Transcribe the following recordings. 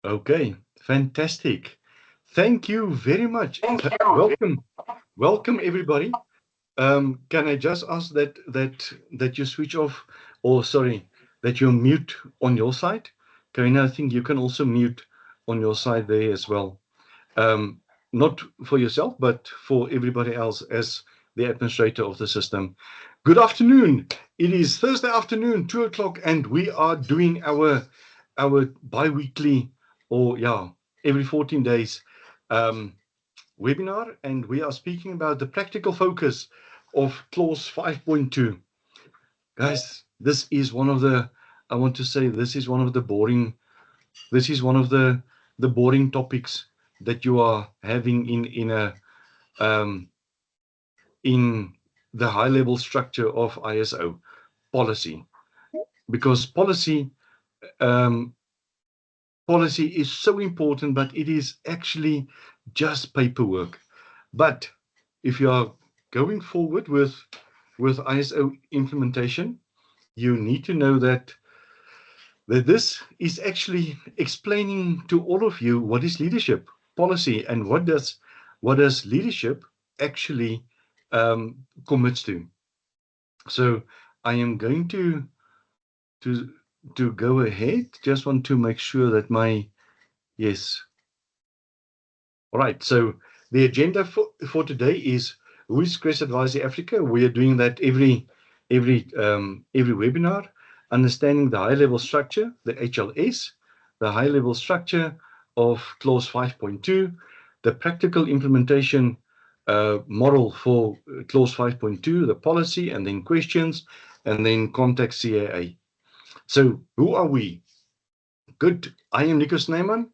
Okay, fantastic. Thank you very much. Welcome everybody. Can I just ask that you switch off, or sorry, that you mute on your side? Karina, I think you can also mute on your side there as well. Um, Not for yourself, but for everybody else as the administrator of the system. Good afternoon. It is Thursday afternoon, 2 o'clock, and we are doing our bi-weekly, or yeah, every 14 days um, webinar, and we are speaking about the practical focus of clause 5.2. Guys, this is one of the, I want to say, this is one of the boring topics that you are having um, in the high level structure of ISO policy, because um, policy is so important, but it is actually just paperwork. But if you are going forward with ISO implementation, you need to know that this is actually explaining to all of you what is leadership policy and what does leadership actually commits to. So I am going to to go ahead. Just want to make sure that my yes. All right. So the agenda for today is who is Crest Advisory Africa. We are doing that every webinar, understanding the high level structure, the HLS, the high level structure of clause 5.2, the practical implementation model for clause 5.2, the policy, and then questions, and then contact CAA. So who are we? Good. I am Nico Snyman.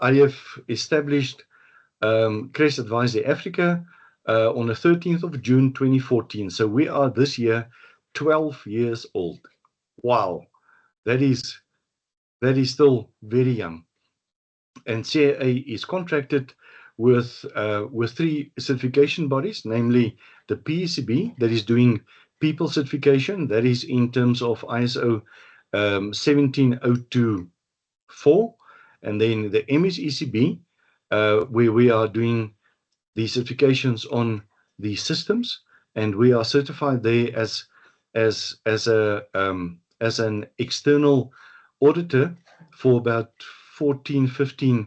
I have established Crest Advisory Africa on the 13th of June 2014. So we are this year 12 years old. Wow, that is still very young. And CAA is contracted with three certification bodies, namely the PECB, that is doing people certification, that is in terms of ISO 17024, and then the MSECB, where we are doing the certifications on the systems, and we are certified there as an external auditor for about 14, 15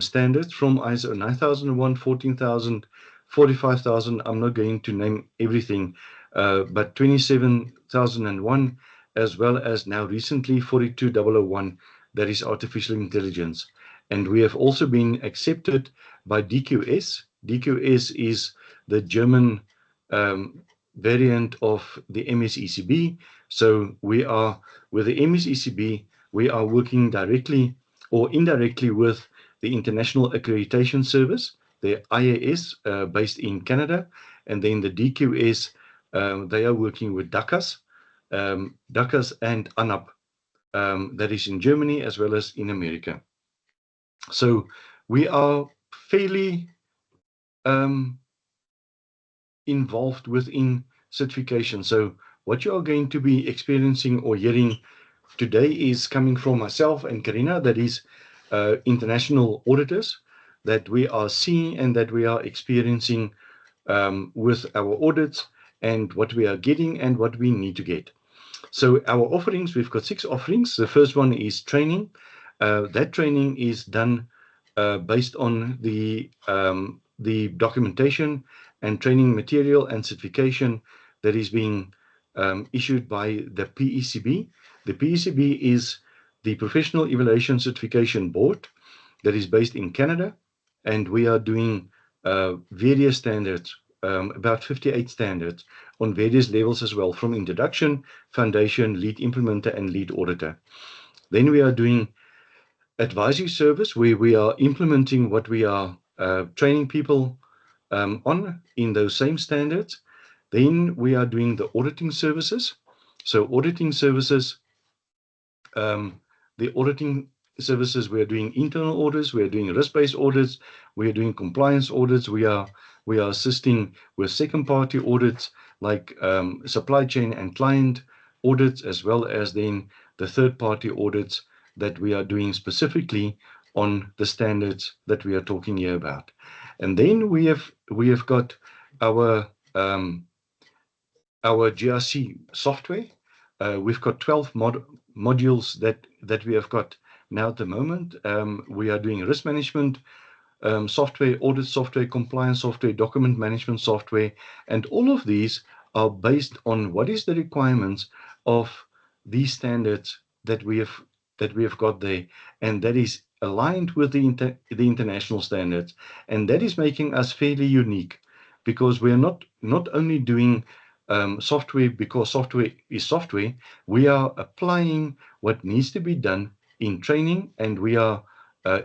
standards from ISO 9001, 14,000, 45,000. I'm not going to name everything, but 27,001, as well as now recently 42001, that is artificial intelligence. And we have also been accepted by DQS. DQS is the German variant of the MSECB. So we are with the MSECB, we are working directly or indirectly with the International Accreditation Service, the IAS, based in Canada, and then the DQS, they are working with DACAS, DACAS and ANAP, that is in Germany as well as in America. So we are fairly involved within certification. So what you are going to be experiencing or hearing today is coming from myself and Karina, that is international auditors that we are seeing and that we are experiencing with our audits and what we are getting and what we need to get. So our offerings, we've got 6 offerings. The first one is training. That training is done based on the documentation and training material and certification that is being issued by the PECB. The PECB is the Professional Evaluation Certification Board that is based in Canada, and we are doing various standards, about 58 standards on various levels as well, from introduction, foundation, lead implementer, and lead auditor. Then we are doing advisory service, where we are implementing what we are training people on in those same standards. Then we are doing the auditing services. So auditing services, the auditing services, we are doing internal audits, we are doing risk-based audits, we are doing compliance audits, we are assisting with second-party audits like supply chain and client audits, as well as then the third-party audits that we are doing specifically on the standards that we are talking here about. And then we have got our GRC software. We've got 12 modules that we have got now at the moment. We are doing risk management software, audit software, compliance software, document management software, and all of these are based on what is the requirements of these standards that we have got there, and that is aligned with the international standards, and that is making us fairly unique, because we are not only doing software because software is software. We are applying what needs to be done in training, and we are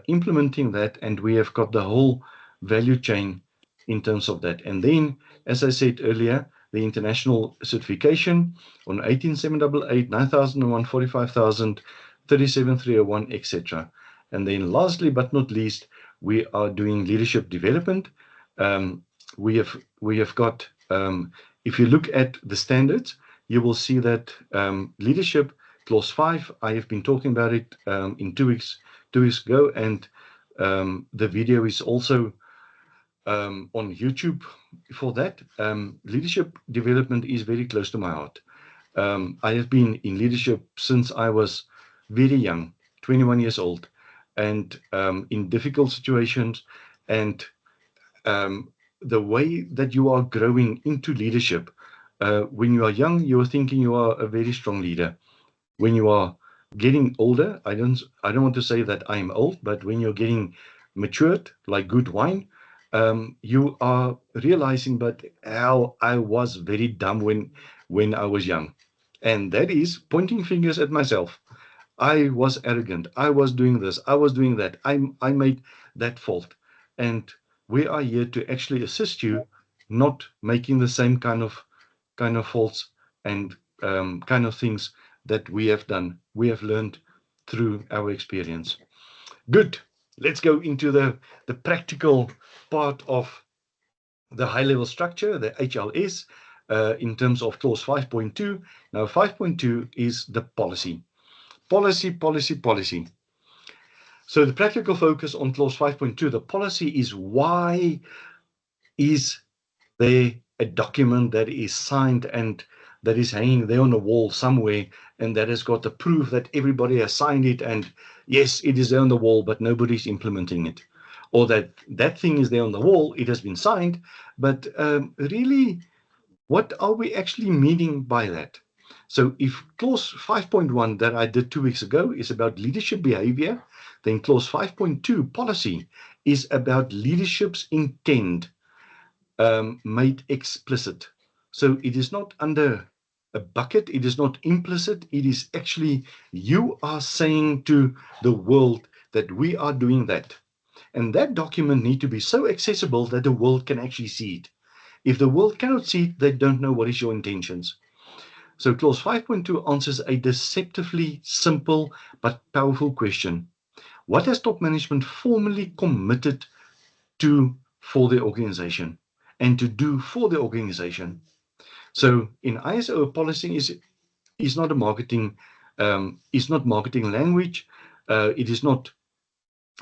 implementing that, and we have got the whole value chain in terms of that. And then, as I said earlier, the international certification on 18788, 9001, 45000, 37301, etc. And then lastly but not least, we are doing leadership development. We have got, if you look at the standards, you will see that leadership clause 5, I have been talking about it in 2 weeks ago, and the video is also on YouTube for that. Leadership development is very close to my heart. I have been in leadership since I was very young, 21 years old, and in difficult situations. And the way that you are growing into leadership, when you are young, you are thinking you are a very strong leader. When you are getting older, I don't want to say that I'm old, but when you're getting matured like good wine, you are realizing, but how I was very dumb when I was young. And that is pointing fingers at myself. I was arrogant. I was doing this. I was doing that. I made that fault. And we are here to actually assist you not making the same kind of faults and kind of things that we have done. We have learned through our experience. Good. Let's go into the practical part of the high-level structure, the HLS, in terms of clause 5.2. Now, 5.2 is the policy. Policy. So the practical focus on clause 5.2, the policy is, why is there a document that is signed and that is hanging there on the wall somewhere, and that has got the proof that everybody has signed it, and yes, it is there on the wall, but nobody's implementing it? Or that thing is there on the wall, it has been signed, but really, what are we actually meaning by that? So if clause 5.1 that I did 2 weeks ago is about leadership behavior, then clause 5.2 policy is about leadership's intent made explicit. So it is not under a bucket, it is not implicit, it is actually, you are saying to the world that we are doing that. And that document needs to be so accessible that the world can actually see it. If the world cannot see it, they don't know what is your intentions. So clause 5.2 answers a deceptively simple but powerful question. What has top management formally committed to for the organization and to do for the organization? So in ISO, policy is not a marketing language. It is not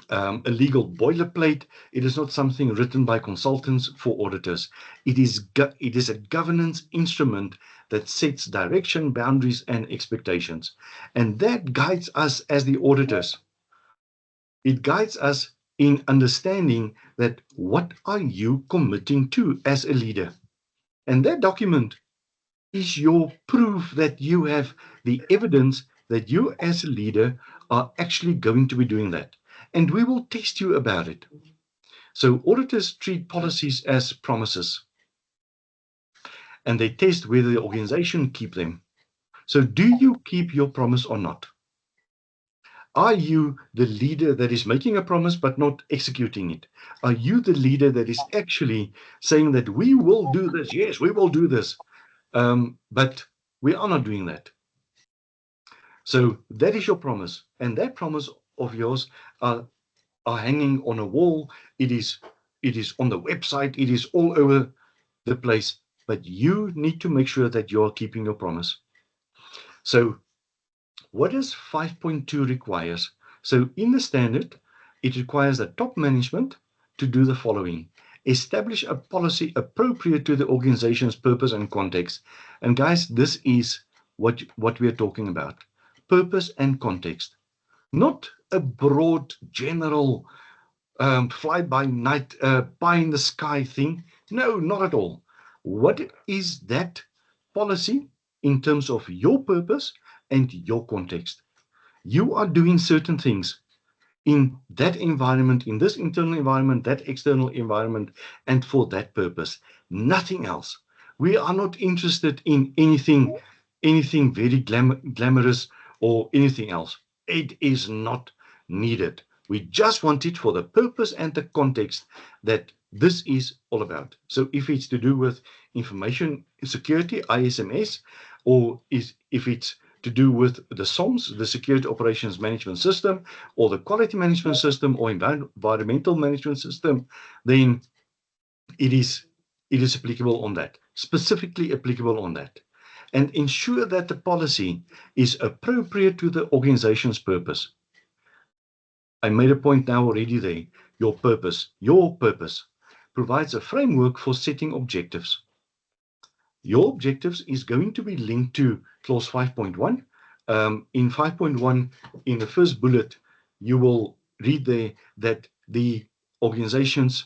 a legal boilerplate. It is not something written by consultants for auditors. It is a governance instrument that sets direction, boundaries, and expectations. And that guides us as the auditors. It guides us in understanding that what are you committing to as a leader? And that document is your proof that you have the evidence that you as a leader are actually going to be doing that. And we will test you about it. So auditors treat policies as promises, and they test whether the organization keep them. So do you keep your promise or not? Are you the leader that is making a promise but not executing it? Are you the leader that is actually saying that we will do this? Yes, we will do this. But we are not doing that. So that is your promise. And that promise of yours are hanging on a wall. It is on the website. It is all over the place. But you need to make sure that you are keeping your promise. So what does 5.2 requires? So in the standard, it requires the top management to do the following. Establish a policy appropriate to the organization's purpose and context. And guys, this is what we are talking about. Purpose and context. Not a broad, general, fly-by-night, pie-in-the-sky thing. No, not at all. What is that policy in terms of your purpose and your context? You are doing certain things in that environment, in this internal environment, that external environment, and for that purpose. Nothing else. We are not interested in anything very glamorous or anything else. It is not needed. We just want it for the purpose and the context that this is all about. So if it's to do with information security, ISMS, or if it's to do with the SOMS, the Security Operations Management System, or the Quality Management System, or Environmental Management System, then it is applicable on that, specifically applicable on that. And ensure that the policy is appropriate to the organization's purpose. I made a point now already there. Your purpose provides a framework for setting objectives. Your objectives is going to be linked to clause 5.1. In 5.1, in the first bullet, you will read there that the organization's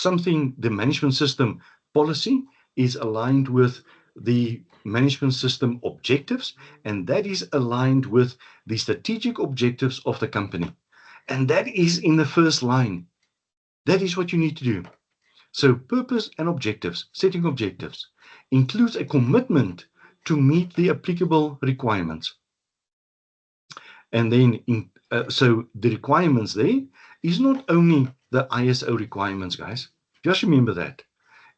the management system policy is aligned with the management system objectives, and that is aligned with the strategic objectives of the company. And that is in the first line. That is what you need to do. So purpose and objectives, setting objectives, includes a commitment to meet the applicable requirements. And then, so the requirements there is not only the ISO requirements, guys. Just remember that.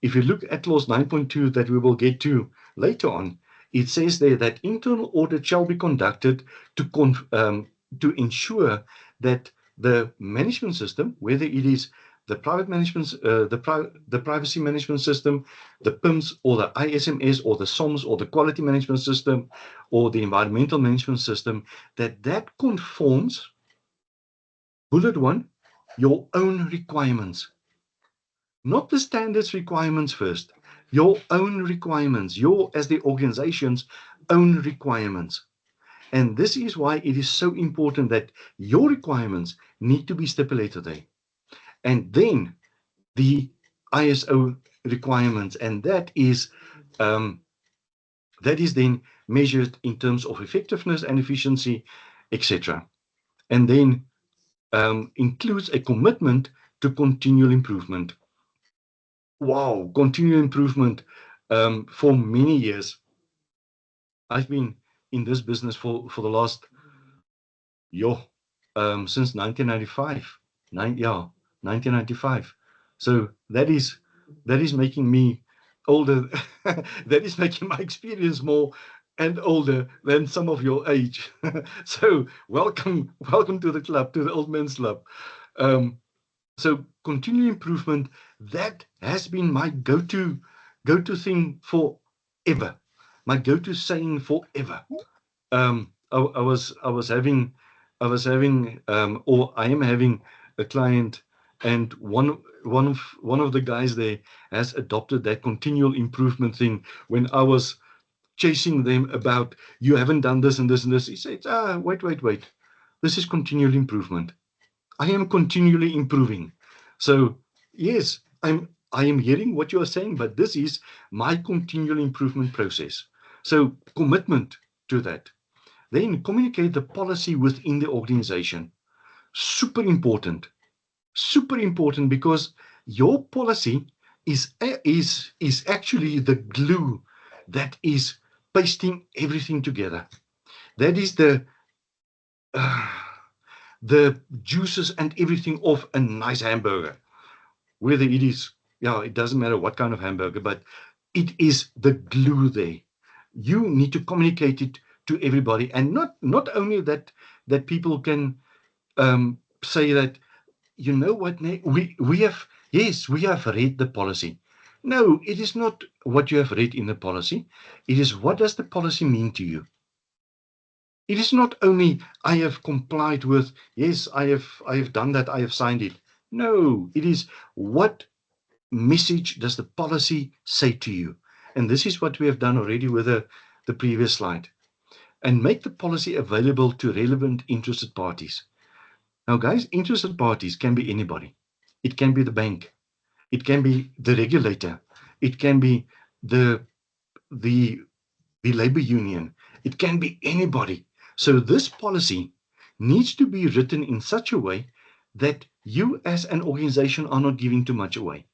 If you look at clause 9.2 that we will get to later on, it says there that internal audit shall be conducted to ensure that the management system, whether it is the private management, the privacy management system, the PIMS, or the ISMS, or the SOMS, or the quality management system, or the environmental management system, that conforms, bullet 1, your own requirements. Not the standards requirements first, your own requirements, your, as the organization's own requirements. And this is why it is so important that your requirements need to be stipulated there. And then the ISO requirements, and that is then measured in terms of effectiveness and efficiency, etc. And then includes a commitment to continual improvement. Wow, continual improvement for many years. I've been in this business for the last, since 1995. 1995. So that is making me older. That is making my experience more and older than some of your age. So welcome to the club, to the old men's club. So continual improvement, that has been my go-to thing forever. My go-to saying forever. I am having a client, and one of the guys there has adopted that continual improvement thing. When I was chasing them about, you haven't done this and this and this, he said, wait. This is continual improvement. I am continually improving. So yes, I am hearing what you are saying, but this is my continual improvement process. So commitment to that. Then communicate the policy within the organization. Super important, because your policy is actually the glue that is pasting everything together. That is the juices and everything of a nice hamburger. Whether it is, it doesn't matter what kind of hamburger, but it is the glue there. You need to communicate it to everybody, and not only that people can say that, you know what, we have read the policy. No, it is not what you have read in the policy. It is, what does the policy mean to you? It is not only I have complied with, yes, I have done that, I have signed it. No, it is what message does the policy say to you? And this is what we have done already with the previous slide. And make the policy available to relevant interested parties. Now, guys, interested parties can be anybody. It can be the bank. It can be the regulator. It can be the the the labor union. It can be anybody. So this policy needs to be written in such a way that you as an organization are not giving too much away.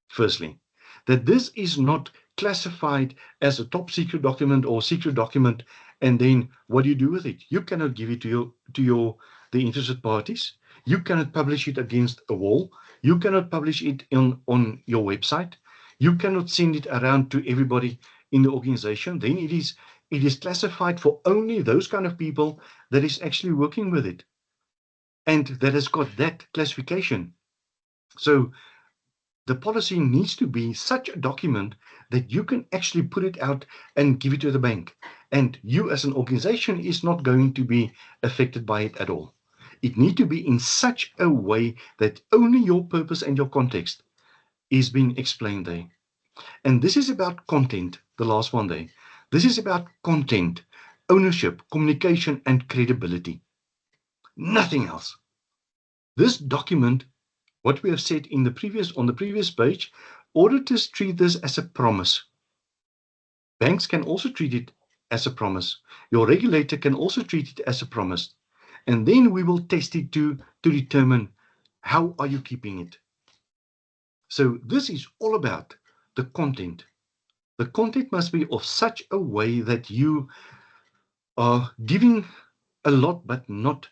Firstly, that this is not classified as a top secret document or secret document, and then what do you do with it? You cannot give it to the interested parties. You cannot publish it against a wall. You cannot publish it on your website. You cannot send it around to everybody in the organization. Then it is classified for only those kind of people that is actually working with it and that has got that classification. So the policy needs to be such a document that you can actually put it out and give it to the bank. And you as an organization is not going to be affected by it at all. It needs to be in such a way that only your purpose and your context is being explained there. And this is about content, the last one there. This is about content, ownership, communication, and credibility. Nothing else. This document, what we have said on the previous page, auditors treat this as a promise. Banks can also treat it as a promise. Your regulator can also treat it as a promise. And then we will test it to determine how are you keeping it. So this is all about the content. The content must be of such a way that you are giving a lot, but not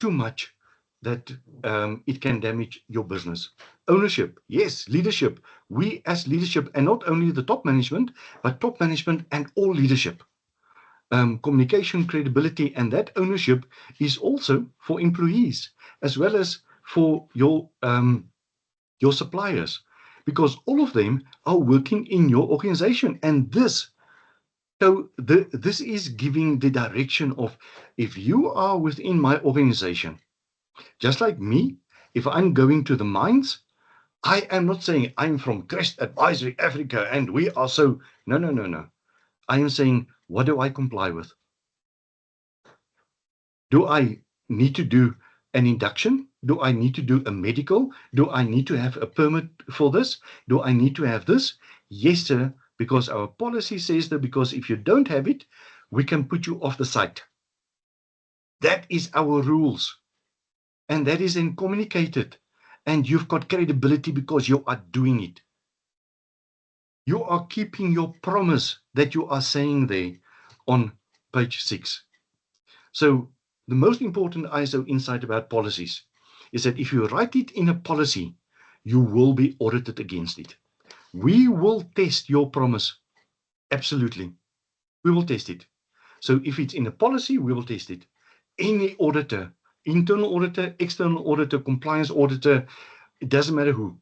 too much that it can damage your business. Ownership, yes, leadership. We as leadership, and not only the top management, but top management and all leadership. Communication, credibility, and that ownership is also for employees as well as for your suppliers, because all of them are working in your organization, and this is giving the direction of, if you are within my organization, just like me, if I'm going to the mines, I am not saying I'm from Crest Advisory Africa and we are so. No, no, no, no. I am saying, what do I comply with? Do I need to do an induction? Do I need to do a medical? Do I need to have a permit for this? Do I need to have this? Yes, sir, because our policy says that, because if you don't have it, we can put you off the site. That is our rules. And that is then communicated. And you've got credibility because you are doing it. You are keeping your promise that you are saying there on page 6. So the most important ISO insight about policies is that if you write it in a policy, you will be audited against it. We will test your promise. Absolutely. We will test it. So if it's in a policy, we will test it. Any auditor, internal auditor, external auditor, compliance auditor, it doesn't matter who,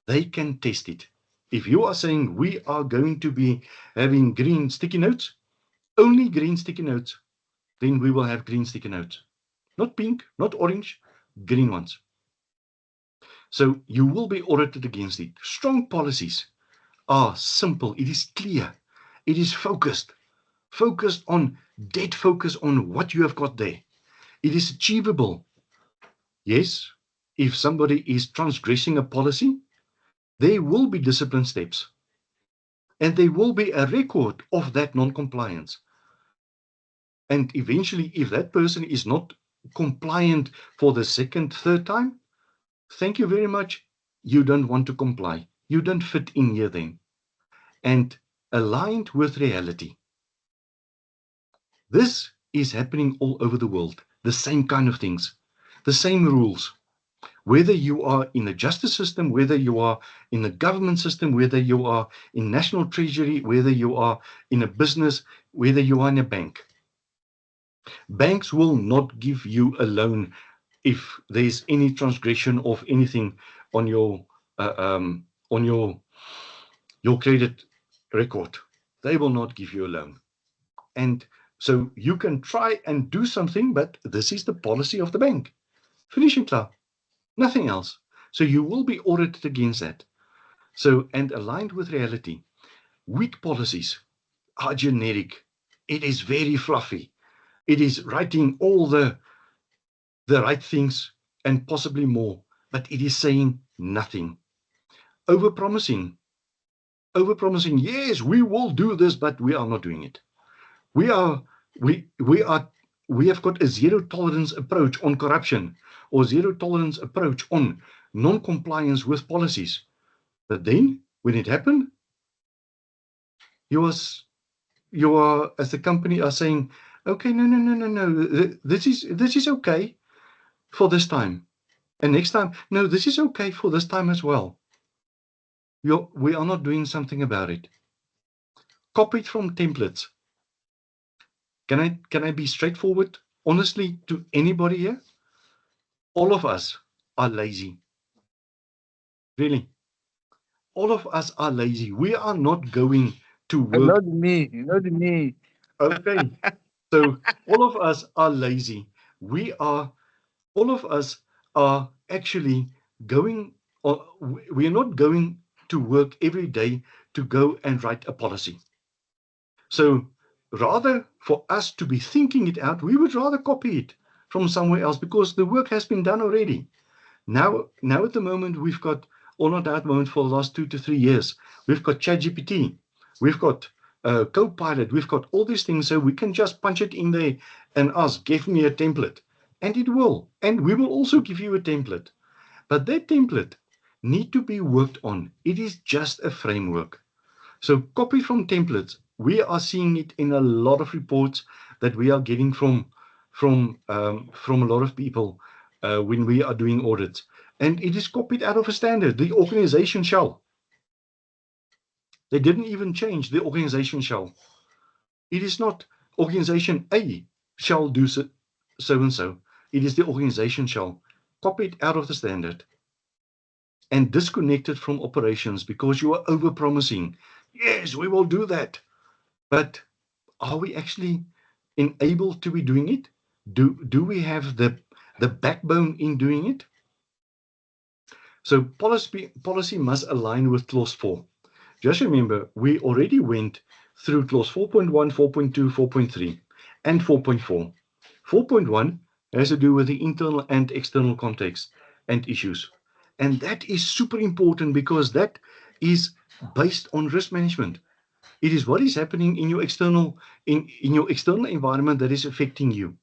they can test it. If you are saying we are going to be having green sticky notes, only green sticky notes, then we will have green sticky notes. Not pink, not orange, green ones. So you will be audited against it. Strong policies are simple. It is clear. It is focused. Focused on, dead focus on what you have got there. It is achievable. Yes, if somebody is transgressing a policy, there will be discipline steps. And there will be a record of that non-compliance. And eventually, if that person is not compliant for the second, third time, thank you very much. You don't want to comply. You don't fit in here then. And aligned with reality. This is happening all over the world. The same kind of things. The same rules. Whether you are in the justice system, whether you are in the government system, whether you are in national treasury, whether you are in a business, whether you are in a bank. Banks will not give you a loan if there's any transgression of anything on your credit record. They will not give you a loan. And So you can try and do something, but this is the policy of the bank. Finish and clear. Nothing else. So you will be audited against that. So, and aligned with reality. Weak policies are generic. It is very fluffy. It is writing all the right things and possibly more, but it is saying nothing. Overpromising. Overpromising, yes, we will do this, but we are not doing it. We are we have got a zero tolerance approach on corruption or zero tolerance approach on non-compliance with policies. But then when it happened, you are as the company are saying, okay, no, this is okay for this time. And next time, no, this is okay for this time as well. We are not doing something about it. Copied from templates. Can I be straightforward, honestly, to anybody here? All of us are lazy. Really. All of us are lazy. We are not going to work. Not me, not me. Okay. So all of us are lazy. All of us are actually going, or we are not going to work every day to go and write a policy. So rather for us to be thinking it out, we would rather copy it from somewhere else because the work has been done already. Now at the moment, we've got, or not at the moment, for the last 2 to 3 years, we've got ChatGPT, we've got Copilot, we've got all these things, so we can just punch it in there and ask, give me a template. And it will. And we will also give you a template. But that template need to be worked on. It is just a framework. So copy from templates. We are seeing it in a lot of reports that we are getting from a lot of people when we are doing audits, and it is copied out of a standard. The organization shall. They didn't even change the organization shall. It is not organization A shall do so and so. It is the organization shall. Copied out of the standard and disconnected from operations because you are overpromising. Yes, we will do that. But are we actually enabled to be doing it? Do we have the backbone in doing it? So policy must align with clause 4. Just remember, we already went through clause 4.1, 4.2, 4.3, and 4.4. 4.1 has to do with the internal and external context and issues. And that is super important because that is based on risk management. It is what is happening in your external environment that is affecting you.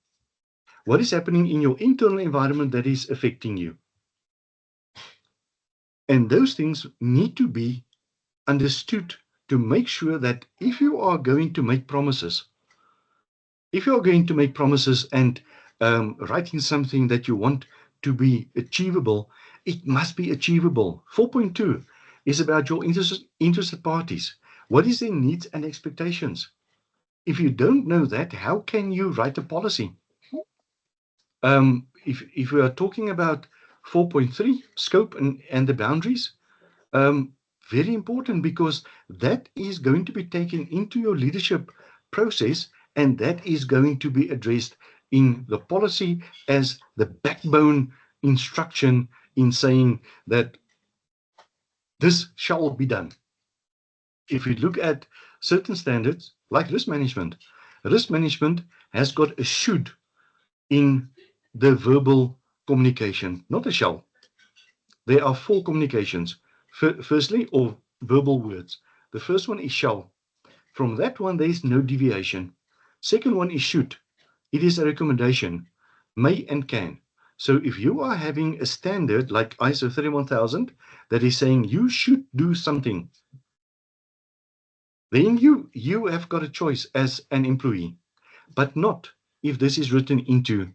What is happening in your internal environment that is affecting you. And those things need to be understood to make sure that if you are going to make promises, and writing something that you want to be achievable, it must be achievable. 4.2 is about your interested parties. What is their needs and expectations? If you don't know that, how can you write a policy? If we are talking about 4.3 scope and the boundaries, very important because that is going to be taken into your leadership process and that is going to be addressed in the policy as the backbone instruction in saying that this shall be done. If we look at certain standards like risk management has got a should in the verbal communication, not a shall. There are 4 communications. Firstly, or verbal words. The first one is shall. From that one, there is no deviation. Second one is should. It is a recommendation, may and can. So if you are having a standard like ISO 31000 that is saying you should do something, then you have got a choice as an employee, but not if this is written into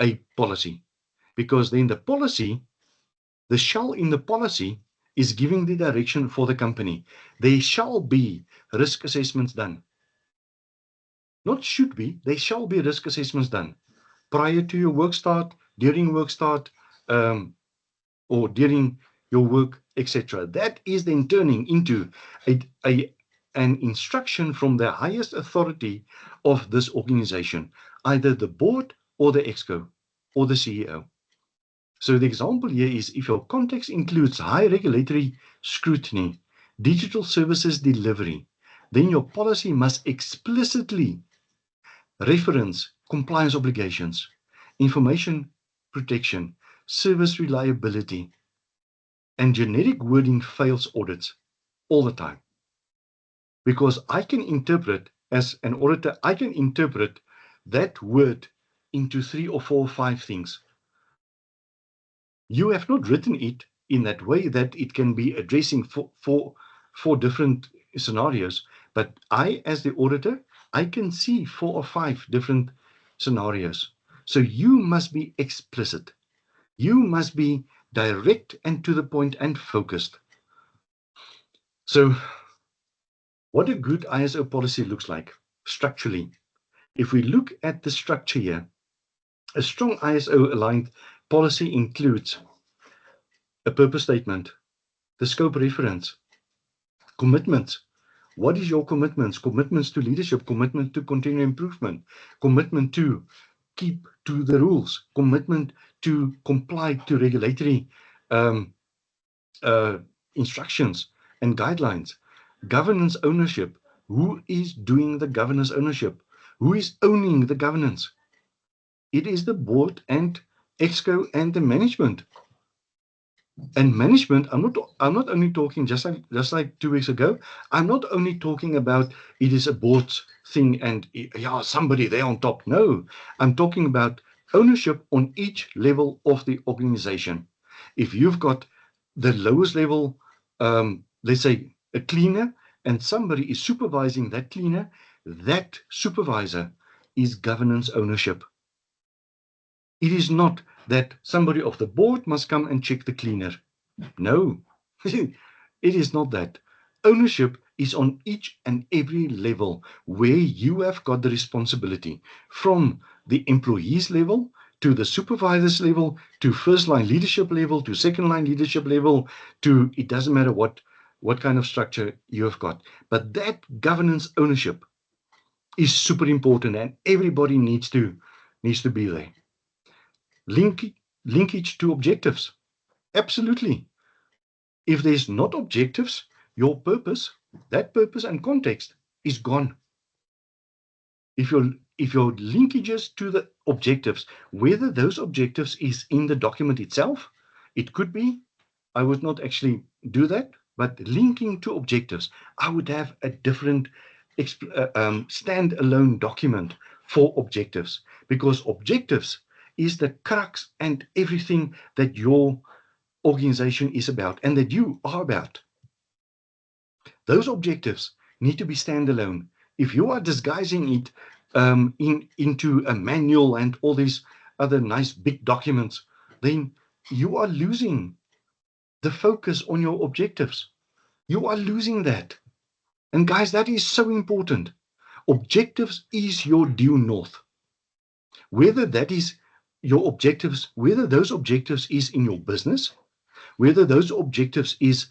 a policy, because then the shall in the policy is giving the direction for the company. There shall be risk assessments done. Not should be, there shall be risk assessments done prior to your work start, during work start, or during your work, etc. That is then turning into an instruction from the highest authority of this organization, either the board or the exco or the CEO. So the example here is if your context includes high regulatory scrutiny, digital services delivery, then your policy must explicitly reference compliance obligations, information protection, service reliability, and generic wording fails audits all the time. Because I can interpret, as an auditor, I can interpret that word into 3 or 4 or 5 things. You have not written it in that way that it can be addressing four different scenarios, but I, as the auditor, I can see 4 or 5 different scenarios. So you must be explicit. You must be direct and to the point and focused. So what a good ISO policy looks like structurally. If we look at the structure here, a strong ISO aligned policy includes a purpose statement, the scope reference, commitments. What is your commitments? Commitments to leadership, commitment to continuous improvement, commitment to keep to the rules, commitment to comply to regulatory instructions and guidelines, governance ownership. Who is doing the governance ownership? Who is owning the governance? It is the board and exco and the management. And management, I'm not only talking just like 2 weeks ago. I'm not only talking about it is a board thing and yeah, somebody there on top. No, I'm talking about ownership on each level of the organization. If you've got the lowest level, let's say a cleaner, and somebody is supervising that cleaner, that supervisor is governance ownership. It is not that somebody of the board must come and check the cleaner. No, it is not that. Ownership is on each and every level where you have got the responsibility, from the employees level to the supervisors level to first line leadership level to second line leadership level to, it doesn't matter what kind of structure you have got. But that governance ownership is super important and everybody needs to be there. Linkage to objectives. Absolutely. If there's not objectives, your purpose, that purpose and context is gone. If your linkages to the objectives, whether those objectives is in the document itself, it could be, I would not actually do that, but linking to objectives, I would have a different standalone document for objectives, because objectives is the crux and everything that your organization is about and that you are about. Those objectives need to be standalone. If you are disguising it into a manual and all these other nice big documents, then you are losing the focus on your objectives. You are losing that. And guys, that is so important. Objectives is your due north. Whether that is your objectives, whether those objectives is in your business, whether those objectives is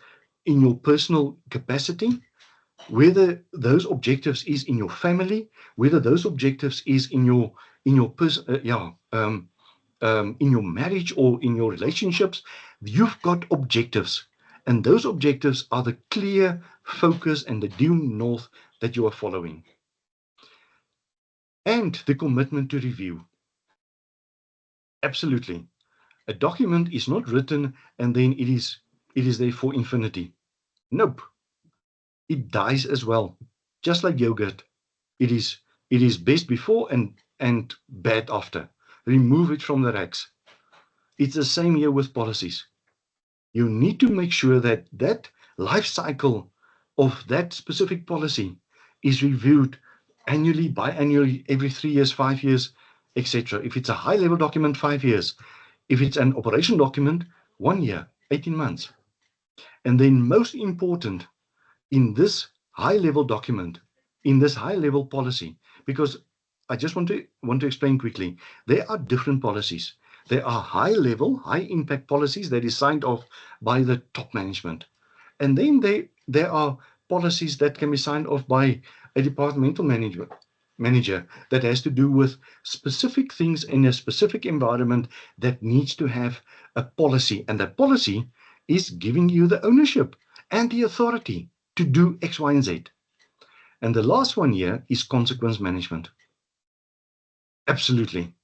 in your personal capacity, whether those objectives is in your family, whether those objectives is in your in your marriage or in your relationships, you've got objectives, and those objectives are the clear focus and the due north that you are following, and the commitment to review. Absolutely. A document is not written and then it is there for infinity. Nope. It dies as well. Just like yogurt. It is best before and bad after. Remove it from the racks. It's the same here with policies. You need to make sure that that life cycle of that specific policy is reviewed annually, biannually, every 3 years, 5 years, etc. If it's a high level document, 5 years. If it's an operation document, 1 year, 18 months. And then most important, in this high level document, in this high level policy, because I just want to explain quickly, there are different policies. There are high level, high impact policies that is signed off by the top management. And then there are policies that can be signed off by a departmental manager that has to do with specific things in a specific environment that needs to have a policy. And that policy is giving you the ownership and the authority to do X, Y, and Z. And the last one here is consequence management. Absolutely.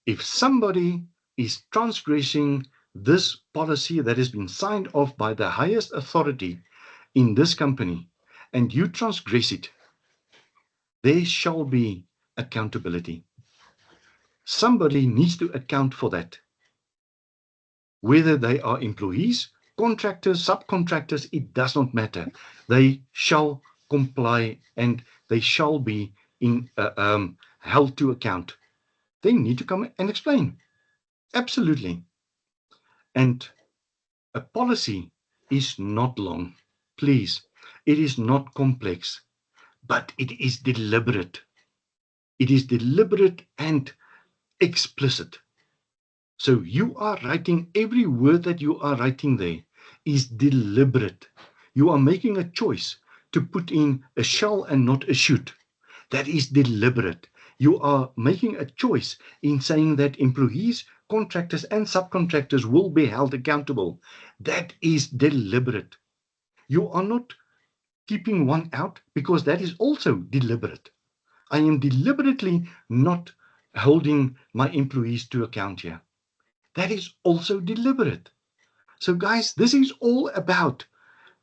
If somebody is transgressing this policy that has been signed off by the highest authority in this company, and you transgress it, there shall be accountability. Somebody needs to account for that. Whether they are employees, contractors, subcontractors, it does not matter. They shall comply and they shall be held to account. They need to come and explain. Absolutely. And a policy is not long. Please, it is not complex, but it is deliberate. It is deliberate and explicit. So you are writing, every word that you are writing there is deliberate. You are making a choice to put in a shall and not a should. That is deliberate. You are making a choice in saying that employees, contractors, and subcontractors will be held accountable. That is deliberate. You are not keeping one out because that is also deliberate. I am deliberately not holding my employees to account here. That is also deliberate. So guys, this is all about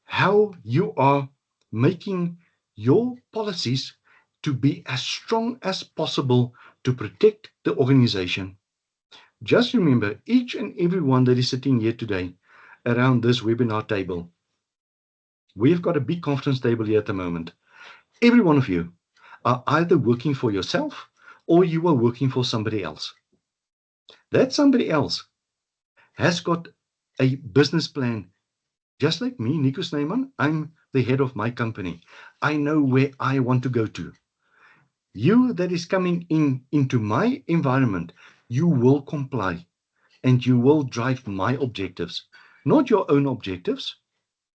how you are making your policies to be as strong as possible to protect the organization. Just remember, each and every one that is sitting here today around this webinar table, we've got a big conference table here at the moment. Every one of you are either working for yourself or you are working for somebody else. That somebody else has got a business plan. Just like me, Nico Snyman, I'm the head of my company. I know where I want to go to. You that is coming into my environment, you will comply and you will drive my objectives, not your own objectives.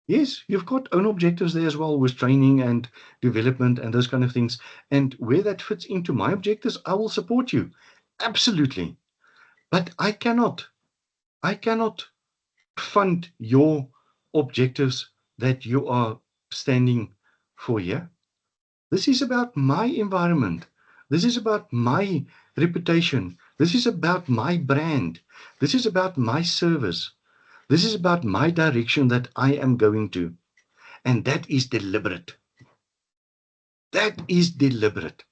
Yes, you've got own objectives there as well with training and development and those kind of things. And where that fits into my objectives, I will support you. Absolutely. But I cannot fund your objectives that you are standing for here. This is about my environment. This is about my reputation. This is about my brand. This is about my service. This is about my direction that I am going to. And that is deliberate. That is deliberate.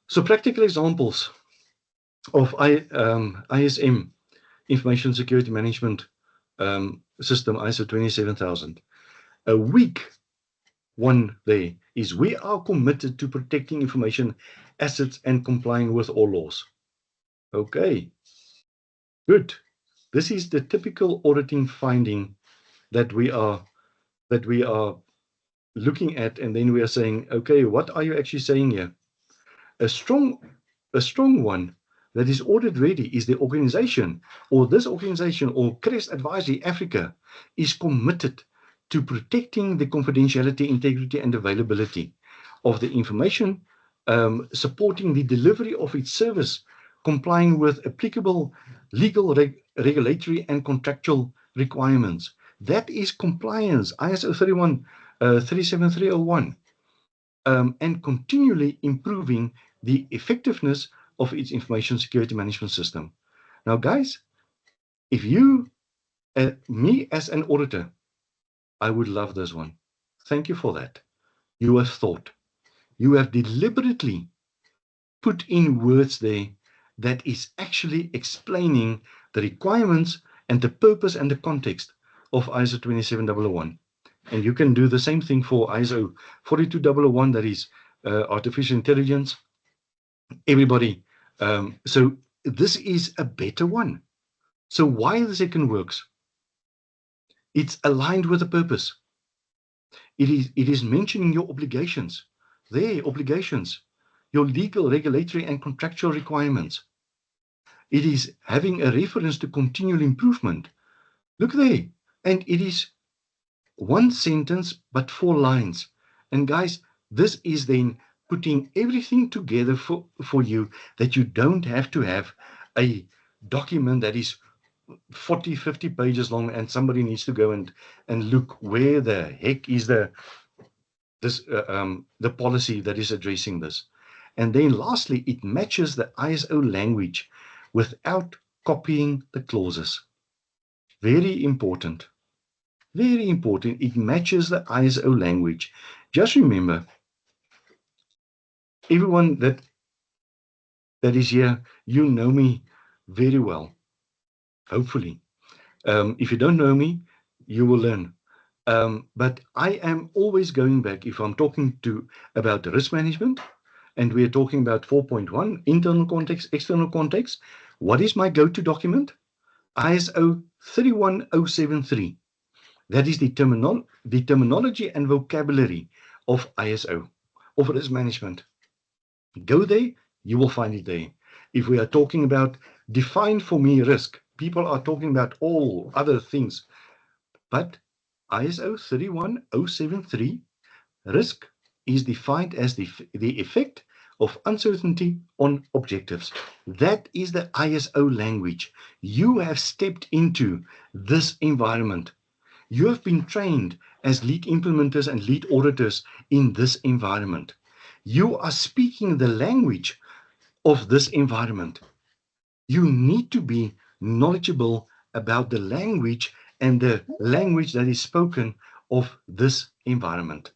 So practical examples of ISM, Information Security Management System, ISO 27000. A weak one there is we are committed to protecting information assets and complying with all laws. Okay, good. This is the typical auditing finding that we are looking at, and then we are saying, okay, what are you actually saying here? A strong one that is audit ready is the organization, or this organization, or Crest Advisory Africa is committed to protecting the confidentiality, integrity, and availability of the information, supporting the delivery of its service, complying with applicable legal, regulatory, and contractual requirements. That is compliance, ISO 37301, and continually improving the effectiveness of its information security management system. Now, guys, if you, me as an auditor, I would love this one. Thank you for that. You have thought. You have deliberately put in words there that is actually explaining the requirements and the purpose and the context of ISO 27001. And you can do the same thing for ISO 42001, that is artificial intelligence. Everybody. So this is a better one. So why the second works? It's aligned with the purpose. It is mentioning your obligations, their obligations, your legal, regulatory, and contractual requirements. It is having a reference to continual improvement. Look there. And it is One sentence, but 4 lines. And guys, this is then putting everything together for you, that you don't have to have a document that is 40, 50 pages long, and somebody needs to go and look where the heck is the policy that is addressing this. And then lastly, it matches the ISO language without copying the clauses. Very important. Very important. It matches the ISO language. Just remember, everyone that is here, you know me very well, hopefully. If you don't know me, you will learn. But I am always going back, if I'm talking about risk management, and we're talking about 4.1, internal context, external context, what is my go-to document? ISO 31073. That is the terminology and vocabulary of ISO, of risk management. Go there, you will find it there. If we are talking about define for me risk, people are talking about all other things. But ISO 31073, risk is defined as the effect of uncertainty on objectives. That is the ISO language. You have stepped into this environment. You have been trained as lead implementers and lead auditors in this environment. You are speaking the language of this environment. You need to be knowledgeable about the language and the language that is spoken of this environment.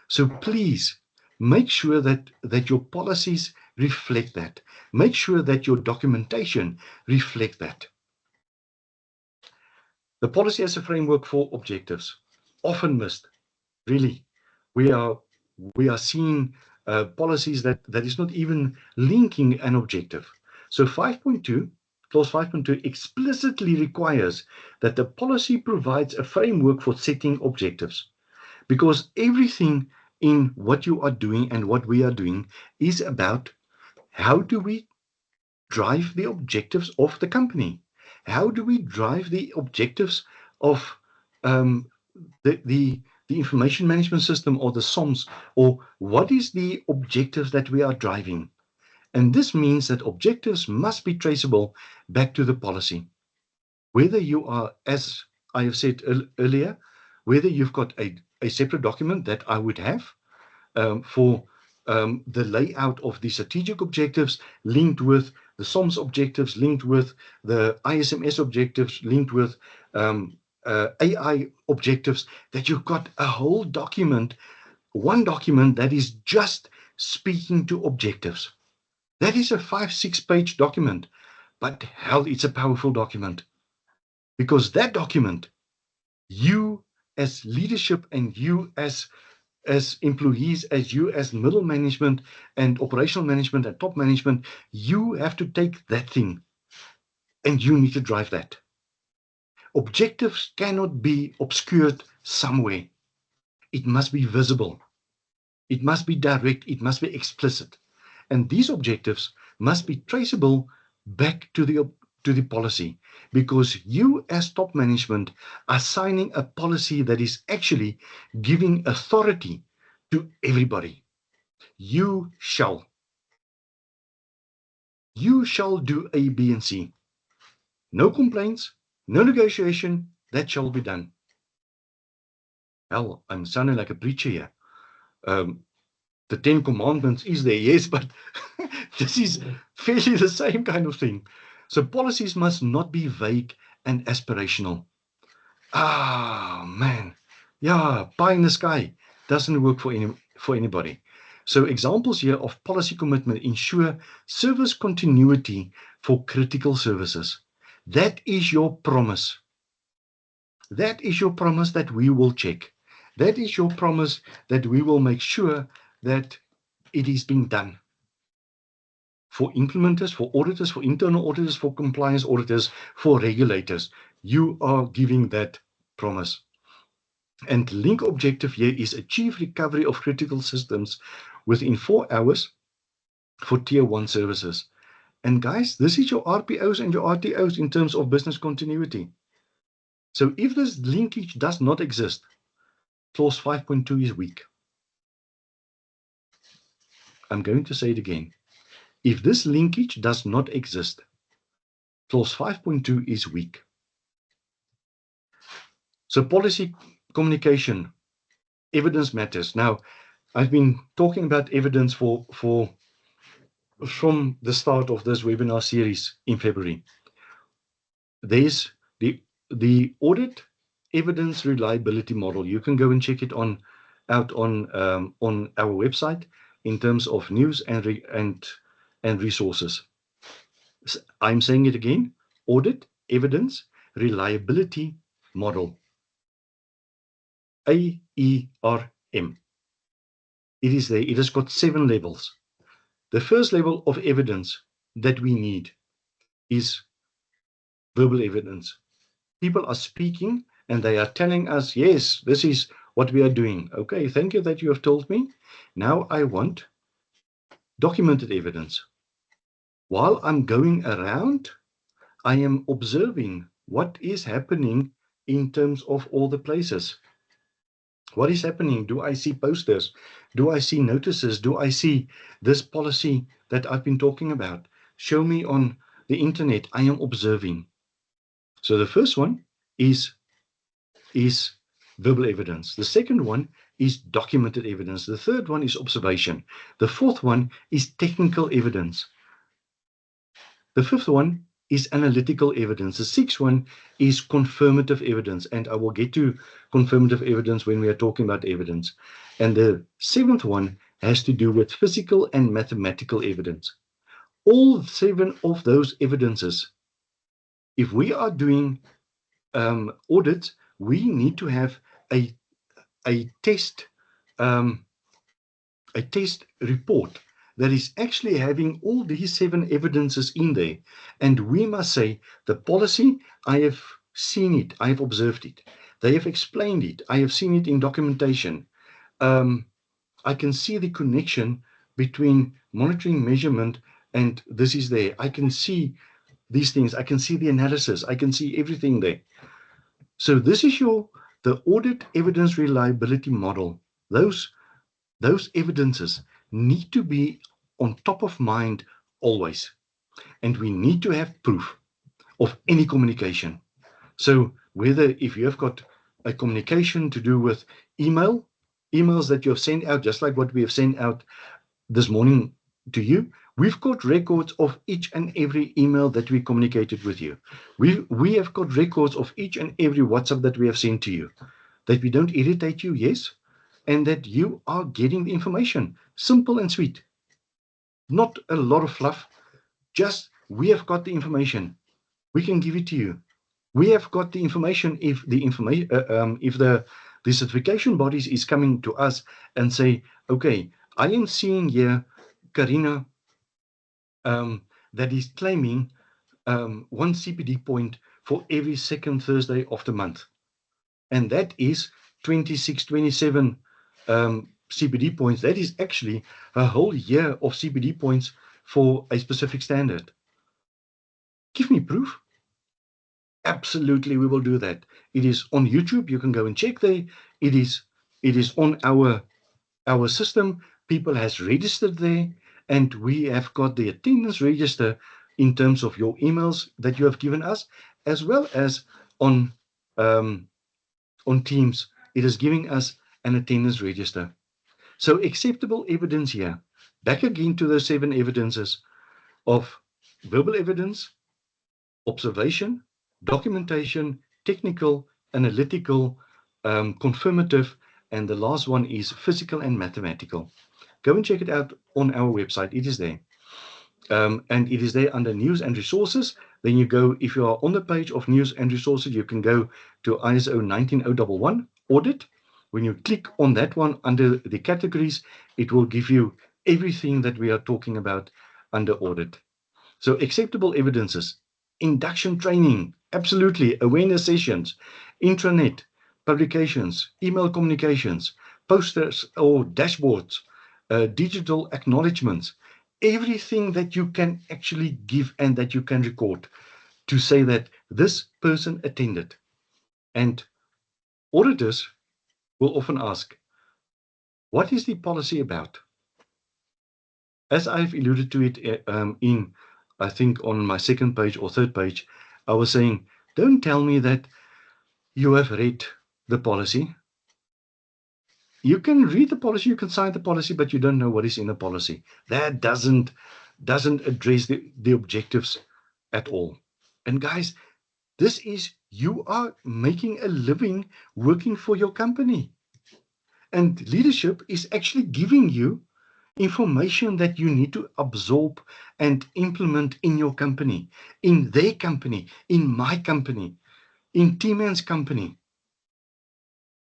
So please make sure that your policies reflect that. Make sure that your documentation reflect that. The policy as a framework for objectives, often missed. Really, we are seeing policies that is not even linking an objective. So 5.2, clause 5.2 explicitly requires that the policy provides a framework for setting objectives, because everything in what you are doing and what we are doing is about how do we drive the objectives of the company? How do we drive the objectives of the information management system, or the SOMS, or what is the objectives that we are driving? And this means that objectives must be traceable back to the policy. Whether you are, as I have said earlier, whether you've got a separate document that I would have for the layout of the strategic objectives linked with the SOMS objectives, linked with the ISMS objectives, linked with AI objectives, that you've got a whole document, one document that is just speaking to objectives. That is a 5-6 page document, but hell, it's a powerful document, because that document, you as leadership and you as employees, as you as middle management and operational management and top management, you have to take that thing and you need to drive that. Objectives cannot be obscured somewhere. It must be visible. It must be direct. It must be explicit. And these objectives must be traceable back to the policy, because you as top management are signing a policy that is actually giving authority to everybody. You shall do A, B, and C. No complaints, no negotiation, that shall be done. Hell, I'm sounding like a preacher here. The 10 Commandments is there, yes, but this is fairly the same kind of thing. So policies must not be vague and aspirational. Man. Yeah, pie in the sky doesn't work for anybody. So examples here of policy commitment: ensure service continuity for critical services. That is your promise. That is your promise that we will check. That is your promise that we will make sure that it is being done. For implementers, for auditors, for internal auditors, for compliance auditors, for regulators, you are giving that promise. And link objective here is achieve recovery of critical systems within 4 hours for tier 1 services. And guys, this is your RPOs and your RTOs in terms of business continuity. So if this linkage does not exist, clause 5.2 is weak. I'm going to say it again. If this linkage does not exist, clause 5.2 is weak. So policy communication, evidence matters. Now, I've been talking about evidence from the start of this webinar series in February. There's the audit evidence reliability model. You can go and check it out on our website in terms of news and resources. I'm saying it again: audit evidence reliability model. AERM. It is there. It has got 7 levels. The first level of evidence that we need is verbal evidence. People are speaking and they are telling us, yes, this is what we are doing. Okay, thank you that you have told me. Now I want documented evidence. While I'm going around, I am observing what is happening in terms of all the places. What is happening? Do I see posters? Do I see notices? Do I see this policy that I've been talking about? Show me on the internet. I am observing. So the first one is verbal evidence. The second one is documented evidence. The third one is observation. The fourth one is technical evidence. The fifth one is analytical evidence. The sixth one is confirmative evidence. And I will get to confirmative evidence when we are talking about evidence. And the seventh one has to do with physical and mathematical evidence. All 7 of those evidences, if we are doing audits, we need to have a test report that is actually having all these 7 evidences in there. And we must say, the policy, I have seen it, I have observed it. They have explained it, I have seen it in documentation. I can see the connection between monitoring, measurement, and this is there. I can see these things, I can see the analysis, I can see everything there. So this is the audit evidence reliability model. Those evidences need to be on top of mind always. And we need to have proof of any communication. So whether if you have got a communication to do with emails that you have sent out, just like what we have sent out this morning to you, we've got records of each and every email that we communicated with you. We have got records of each and every WhatsApp that we have sent to you. That we don't irritate you, yes, and that you are getting the information. Simple and sweet. Not a lot of fluff. Just, we have got the information. We can give it to you. We have got the information if the certification bodies is coming to us and say, okay, I am seeing here Karina that is claiming 1 CPD point for every second Thursday of the month. And that is 26, 27 CPD points. That is actually a whole year of CPD points for a specific standard. Give me proof. Absolutely, we will do that. It is on YouTube. You can go and check there. It is on our system. People has registered there, and we have got the attendance register in terms of your emails that you have given us, as well as on Teams. It is giving us an attendance register. So acceptable evidence here. Back again to those 7 evidences of verbal evidence, observation, documentation, technical, analytical, confirmative, and the last one is physical and mathematical. Go and check it out on our website. It is there. And it is there under news and resources. Then you go, if you are on the page of news and resources, you can go to ISO 19011 audit. When you click on that one under the categories, it will give you everything that we are talking about under audit. So acceptable evidences, induction training, absolutely, awareness sessions, intranet, publications, email communications, posters or dashboards, digital acknowledgements, everything that you can actually give and that you can record to say that this person attended. And auditors will often ask, what is the policy about? As I've alluded to it I think on my second page or third page, I was saying, don't tell me that you have read the policy. You can read the policy, you can sign the policy, but you don't know what is in the policy. That doesn't address the objectives at all. And guys, this is, you are making a living working for your company. And leadership is actually giving you information that you need to absorb and implement in your company, in their company, in my company, in T-Man's company,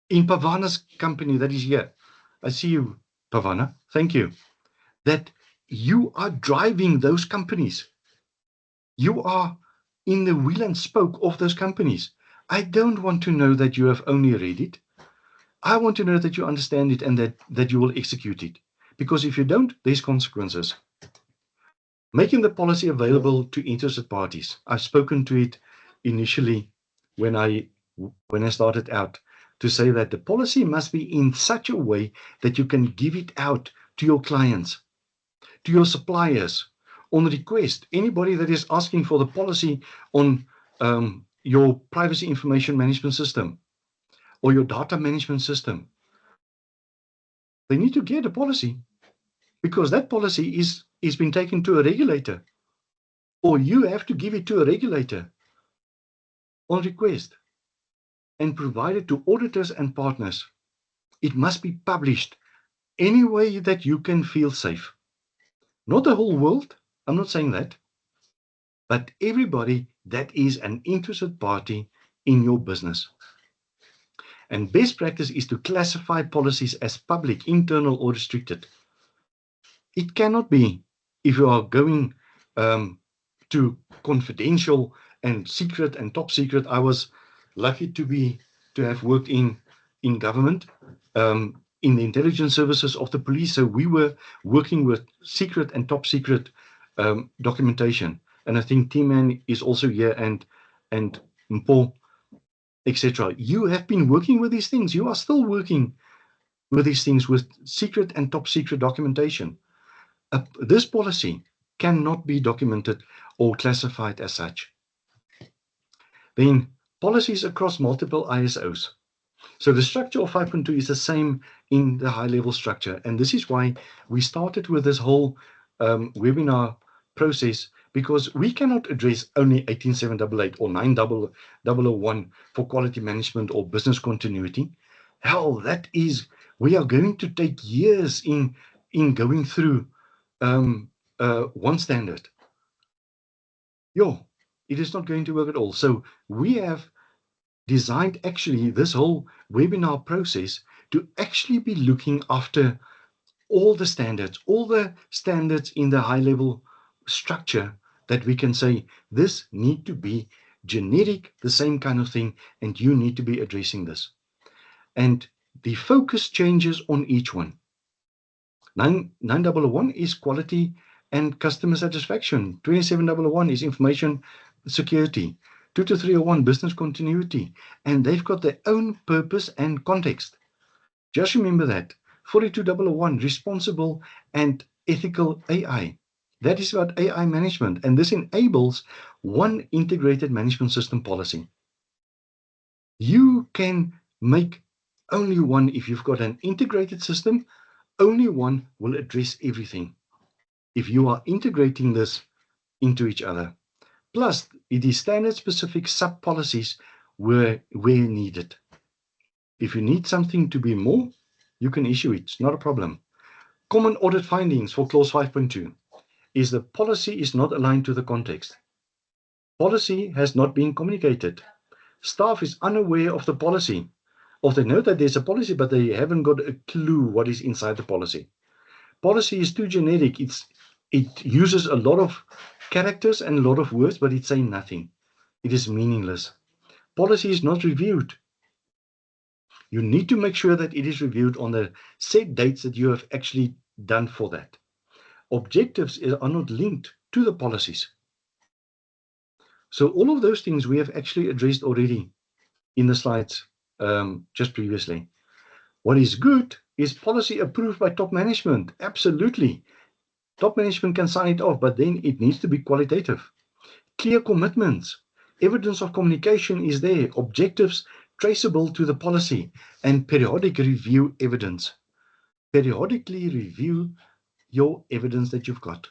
in Pavana's company that is here. I see you, Pavana. Thank you. That you are driving those companies. You are in the wheel and spoke of those companies. I don't want to know that you have only read it. I want to know that you understand it and that you will execute it. Because if you don't, there's consequences. Making the policy available to interested parties. I've spoken to it initially when I started out, to say that the policy must be in such a way that you can give it out to your clients, to your suppliers, on request. Anybody that is asking for the policy on your privacy information management system or your data management system, they need to get a policy, because that policy is being taken to a regulator, or you have to give it to a regulator on request and provide it to auditors and partners. It must be published any way that you can feel safe. Not the whole world, I'm not saying that, but everybody that is an interested party in your business. And best practice is to classify policies as public, internal, or restricted. It cannot be, if you are going to confidential and secret and top secret. I was lucky to have worked in government, in the intelligence services of the police. So we were working with secret and top secret documentation. And I think T-Man is also here, and Mpo, etc. You have been working with these things. You are still working with these things, with secret and top secret documentation. This policy cannot be documented or classified as such. Then policies across multiple ISOs. So the structure of 5.2 is the same in the high-level structure. And this is why we started with this whole webinar process, because we cannot address only 18788 or 9001 for quality management or business continuity. Hell, that is, we are going to take years in going through one standard. It is not going to work at all. So we have designed actually this whole webinar process to actually be looking after all the standards in the high level structure, that we can say this need to be generic, the same kind of thing, and you need to be addressing this. And the focus changes on each one. 9001 is quality and customer satisfaction. 27001 is information security. 22301 business continuity. And they've got their own purpose and context. Just remember that. 42001 responsible and ethical AI. That is about AI management, and this enables one integrated management system policy. You can make only one. If you've got an integrated system, only one will address everything, if you are integrating this into each other. Plus, it is standard-specific sub-policies where needed. If you need something to be more, you can issue it. It's not a problem. Common audit findings for clause 5.2 is the policy is not aligned to the context. Policy has not been communicated. Staff is unaware of the policy, or they know that there's a policy, but they haven't got a clue what is inside the policy. Policy is too generic. It uses a lot of characters and a lot of words, but it's saying nothing. It is meaningless. Policy is not reviewed. You need to make sure that it is reviewed on the set dates that you have actually done for that. Objectives are not linked to the policies. So all of those things we have actually addressed already in the slides just previously. What is good is policy approved by top management. Absolutely. Top management can sign it off, but then it needs to be qualitative. Clear commitments. Evidence of communication is there. Objectives traceable to the policy, and periodic review evidence. Periodically review your evidence that you've got.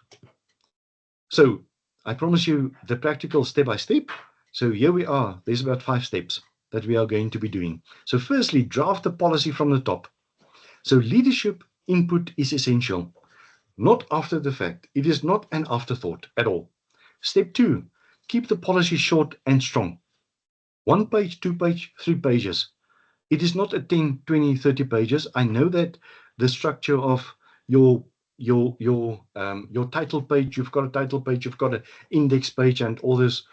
So I promise you the practical step by step. So here we are. There's about 5 steps that we are going to be doing. So firstly, draft the policy from the top. So leadership input is essential, not after the fact. It is not an afterthought at all. Step 2, keep the policy short and strong. 1 page, 2 page, 3 pages. It is not a 10, 20, 30 pages. I know that the structure of your title page, you've got a title page, you've got an index page, and all those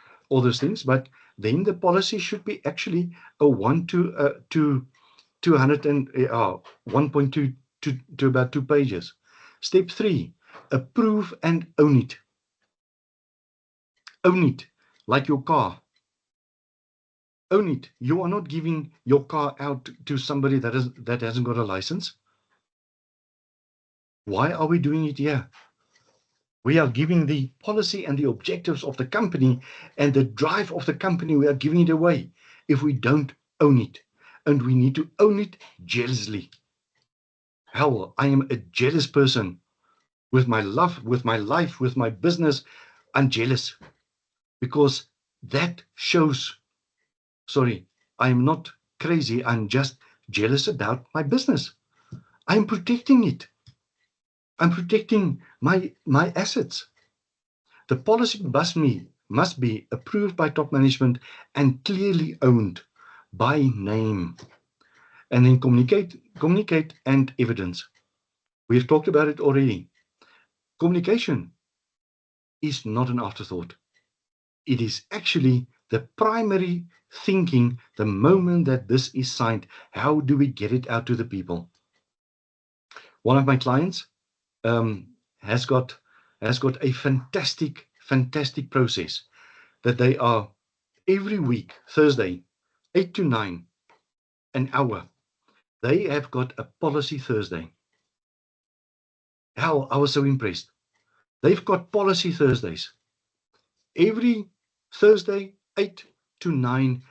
things. But then the policy should be actually a 1.2 to about 2 pages. Step 3, approve and own it. Own it like your car. Own it. You are not giving your car out to somebody that hasn't got a license. Why are we doing it here? We are giving the policy and the objectives of the company and the drive of the company, we are giving it away if we don't own it. And we need to own it jealously. Hell, I am a jealous person. With my love, with my life, with my business, I'm jealous. Because that shows, sorry, I'm not crazy, I'm just jealous about my business. I'm protecting it. I'm protecting my assets. The policy must be approved by top management and clearly owned by name. And then communicate and evidence. We've talked about it already. Communication is not an afterthought. It is actually the primary thinking the moment that this is signed. How do we get it out to the people? One of my clients has got a fantastic process that they are every week, Thursday, 8 to 9, an hour. They have got a policy Thursday. Hell, I was so impressed. They've got policy Thursdays. Every Thursday, 8 to 9,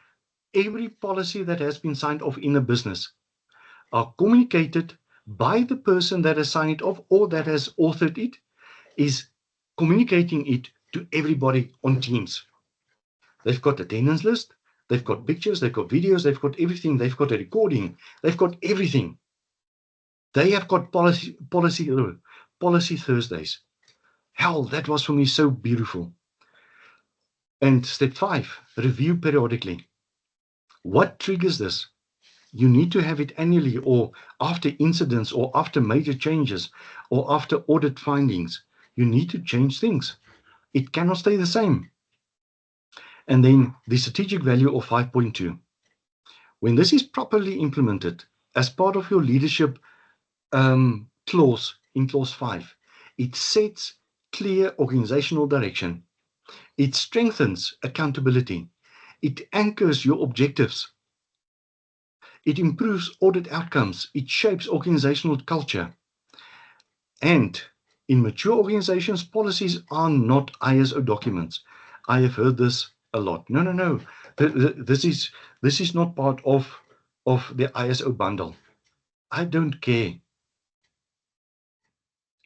every policy that has been signed off in a business are communicated by the person that has signed it off or that has authored it, is communicating it to everybody on Teams. They've got attendance list, they've got pictures, they've got videos, they've got everything, they've got a recording, they've got everything. They have got policy Thursdays. Hell, that was for me so beautiful. And step 5, review periodically. What triggers this? You need to have it annually or after incidents or after major changes or after audit findings. You need to change things. It cannot stay the same. And then the strategic value of 5.2. When this is properly implemented as part of your leadership clause in clause 5, it sets clear organizational direction. It strengthens accountability. It anchors your objectives. It improves audit outcomes. It shapes organizational culture. And in mature organizations, policies are not ISO documents. I have heard this a lot. No. This is not part of the ISO bundle. I don't care.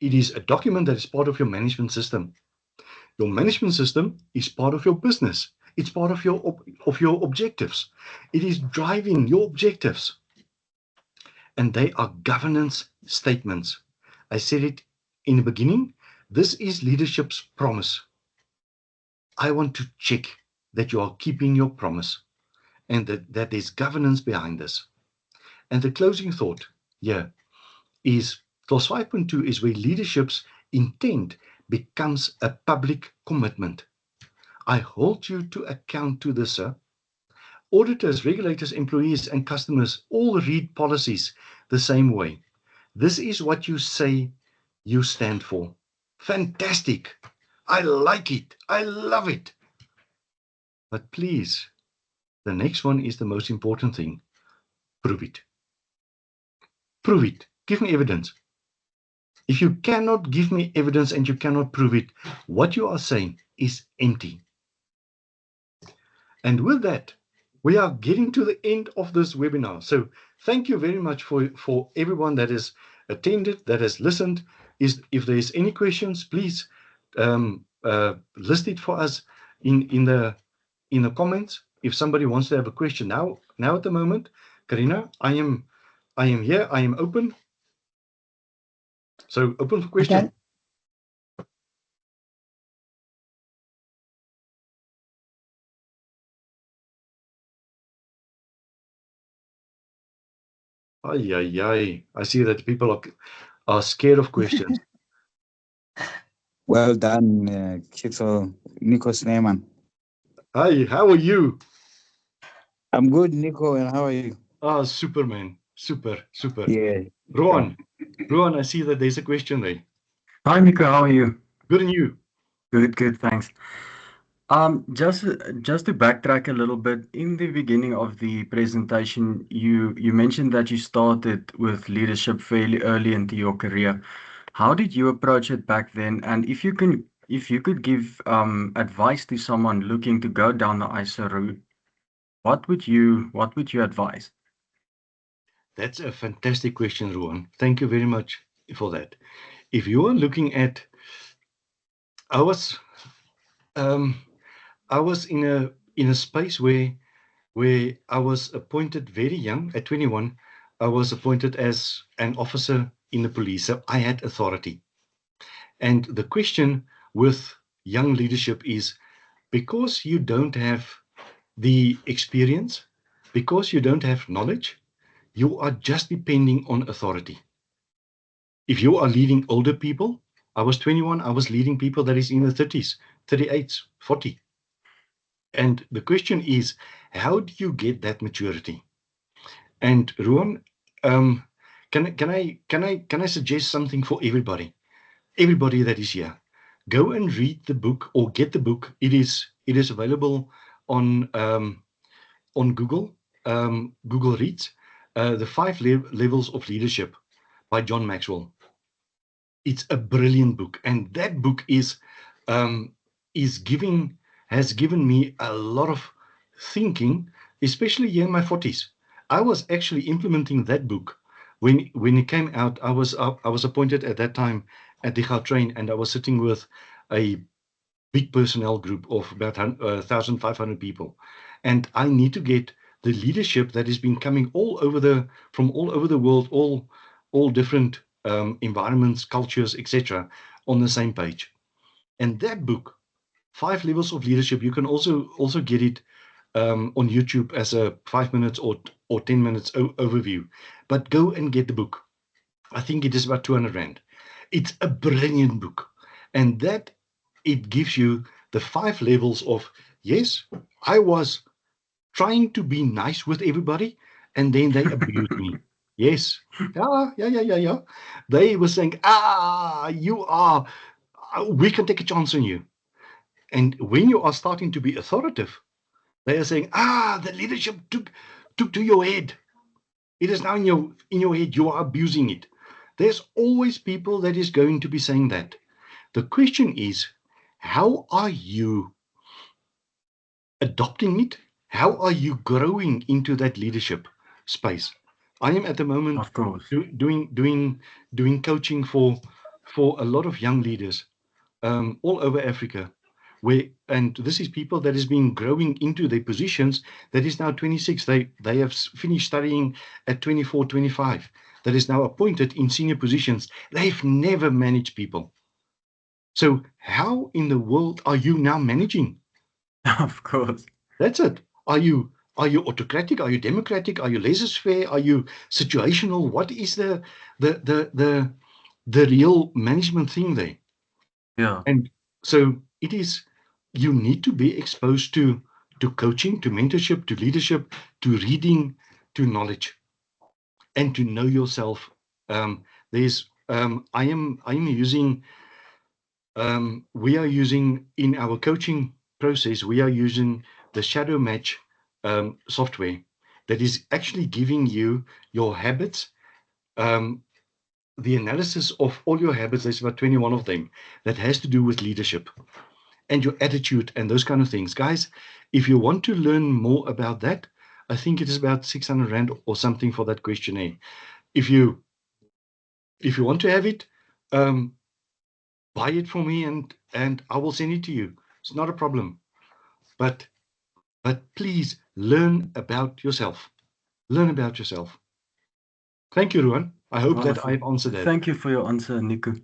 It is a document that is part of your management system. Your management system is part of your business. It's part of your objectives. It is driving your objectives. And they are governance statements. I said it in the beginning. This is leadership's promise. I want to check that you are keeping your promise and that there's governance behind this. And the closing thought here is clause 5.2 is where leadership's intent becomes a public commitment. I hold you to account to this, sir. Auditors, regulators, employees, and customers all read policies the same way. This is what you say you stand for. Fantastic. I like it. I love it. But please, The next one is the most important thing. Prove it. Prove it. Give me evidence. If you cannot give me evidence and you cannot prove it, what you are saying is empty. And with that, we are getting to the end of this webinar. So thank you very much for everyone that has attended, that has listened. If there's any questions, please list it for us in the comments. If somebody wants to have a question now at the moment, Karina, I am here. I am open. So open for questions. Okay. I see that people are scared of questions. Well done, Nico Snyman. Hi, how are you? I'm good, Nico, and how are you? Ah, super, man. Super. Yeah. Rowan, I see that there's a question there. Hi, Nico. How are you? Good, and you? Good, thanks. Just to backtrack a little bit, in the beginning of the presentation, you mentioned that you started with leadership fairly early into your career. How did you approach it back then? And if you could give advice to someone looking to go down the ISO route, what would you advise? That's a fantastic question, Rowan. Thank you very much for that. If you are looking at, I was in a space where I was appointed very young. At 21, I was appointed as an officer in the police, so I had authority. And the question with young leadership is, because you don't have the experience, because you don't have knowledge, you are just depending on authority. If you are leading older people, I was 21, I was leading people that is in the 30s, 38s, 40. And the question is, how do you get that maturity? And Ruan, can I suggest something for everybody that is here? Go and read the book or get the book. It is available on Google, Google Reads, The 5 Levels of Leadership by John Maxwell. It's a brilliant book, and that book has given me a lot of thinking, especially here in my 40s. I was actually implementing that book when it came out. I was appointed at that time at the Gautrain, and I was sitting with a big personnel group of about 1,500 people, and I need to get the leadership that has been coming from all over the world, all different environments, cultures, etc., on the same page. And that book, 5 Levels of Leadership, you can also get it on YouTube as a 5 minutes or 10 minutes overview. But go and get the book. I think it is about 200 Rand. It's a brilliant book. And that it gives you the 5 levels of, yes, I was trying to be nice with everybody, and then they abused me. Yes. Yeah. They were saying, we can take a chance on you. And when you are starting to be authoritative, they are saying, the leadership took to your head. It is now in your head. You are abusing it. There's always people that is going to be saying that. The question is, how are you adopting it? How are you growing into that leadership space? I am at the moment, Of course, doing coaching for a lot of young leaders all over Africa, and this is people that has been growing into their positions. That is now 26. They have finished studying at 24, 25. That is now appointed in senior positions. They've never managed people. So how in the world are you now managing? of course. That's it. Are you autocratic? Are you democratic? Are you laissez-faire? Are you situational? What is the real management thing there? Yeah. And so it is, you need to be exposed to coaching, to mentorship, to leadership, to reading, to knowledge, and to know yourself. We are using in our coaching process, we are using the shadow match software that is actually giving you your habits, the analysis of all your habits. There's about 21 of them that has to do with leadership and your attitude and those kind of things. Guys, if you want to learn more about that, I think it is about 600 Rand or something for that questionnaire. If you want to have it, buy it from me and I will send it to you. It's not a problem. But please learn about yourself. Learn about yourself. Thank you, Ruan. I hope that Wonderful. I've answered that. Thank you for your answer, Nico.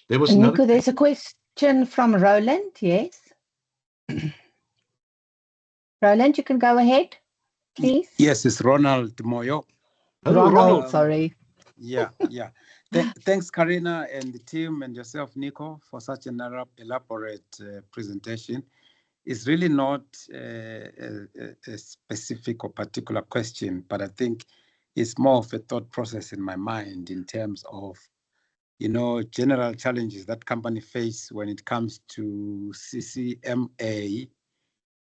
There was another. Nico, there's a question from Roland. Yes. Roland, you can go ahead, please. Yes, it's Ronald Moyo. Hello, Ronald. Sorry. Yeah. Thanks, Karina and the team and yourself, Nico, for such an elaborate presentation. It's really not a specific or particular question, but I think it's more of a thought process in my mind in terms of, general challenges that company face when it comes to CCMA.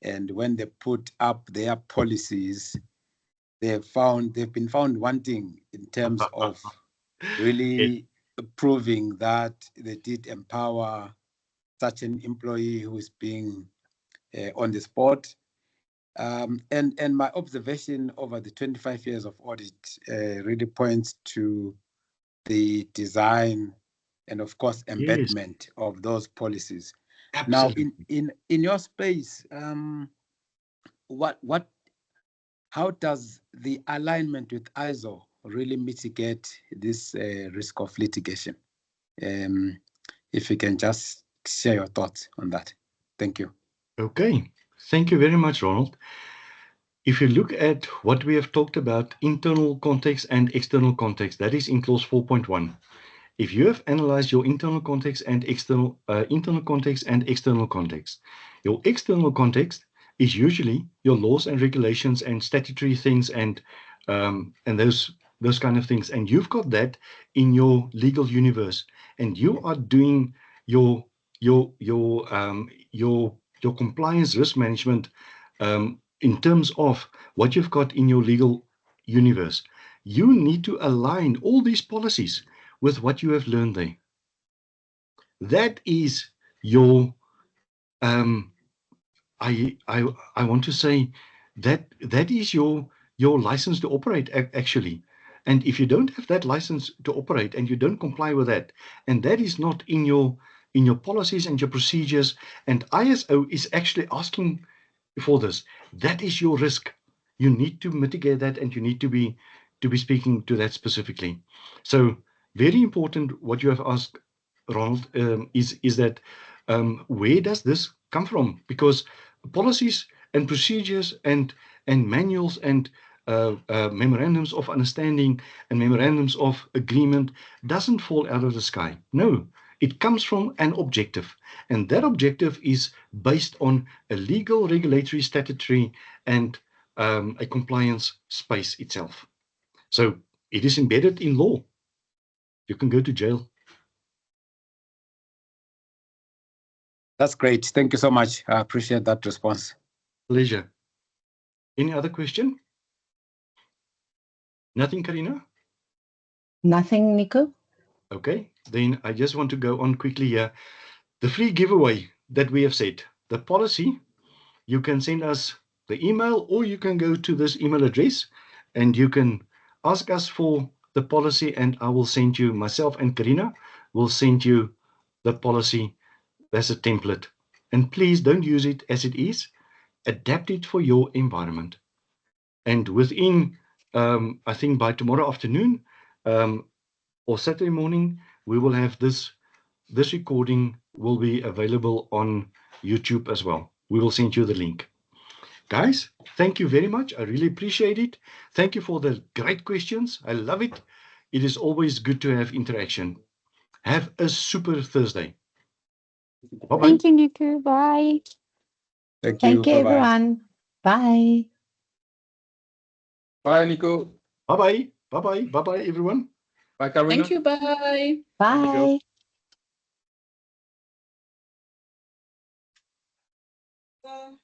And when they put up their policies, they've been found wanting in terms of really proving that they did empower such an employee who is being on the spot. And my observation over the 25 years of audit really points to the design and, of course, embedment of those policies. Absolutely. Now, in your space, how does the alignment with ISO really mitigate this risk of litigation? If you can just share your thoughts on that. Thank you. Okay. Thank you very much, Ronald. If you look at what we have talked about, internal context and external context, that is in clause 4.1. If you have analyzed your internal context and external context, your external context is usually your laws and regulations and statutory things and those kind of things. And you've got that in your legal universe, and you are doing your compliance risk management in terms of what you've got in your legal universe. You need to align all these policies with what you have learned there. That is your I want to say that is your license to operate actually. And if you don't have that license to operate and you don't comply with that, and that is not in your policies and your procedures, and ISO is actually asking for this, that is your risk. You need to mitigate that, and you need to be speaking to that specifically. So very important what you have asked, Ronald, is that where does this come from? Because policies and procedures and manuals and memorandums of understanding and memorandums of agreement doesn't fall out of the sky. No, it comes from an objective, and that objective is based on a legal, regulatory, statutory, and a compliance space itself. So it is embedded in law. You can go to jail. That's great. Thank you so much. I appreciate that response. Pleasure. Any other question? Nothing, Karina? Nothing, Nico. Okay, then I just want to go on quickly here. The free giveaway that we have said, the policy, you can send us the email, or you can go to this email address and you can ask us for the policy, and I will send you, myself and Karina will send you the policy as a template. And please don't use it as it is. Adapt it for your environment. And within, I think by tomorrow afternoon or Saturday morning, we will have this recording will be available on YouTube as well. We will send you the link. Guys, thank you very much. I really appreciate it. Thank you for the great questions. I love it. It is always good to have interaction. Have a super Thursday. Bye-bye. Thank you, Nico. Bye. Thank you. Thank you, Bye-bye. everyone. Bye. Bye, Nico. Bye-bye. Bye-bye. Bye-bye, everyone. Bye, Karina. Thank you. Bye. Bye. Bye.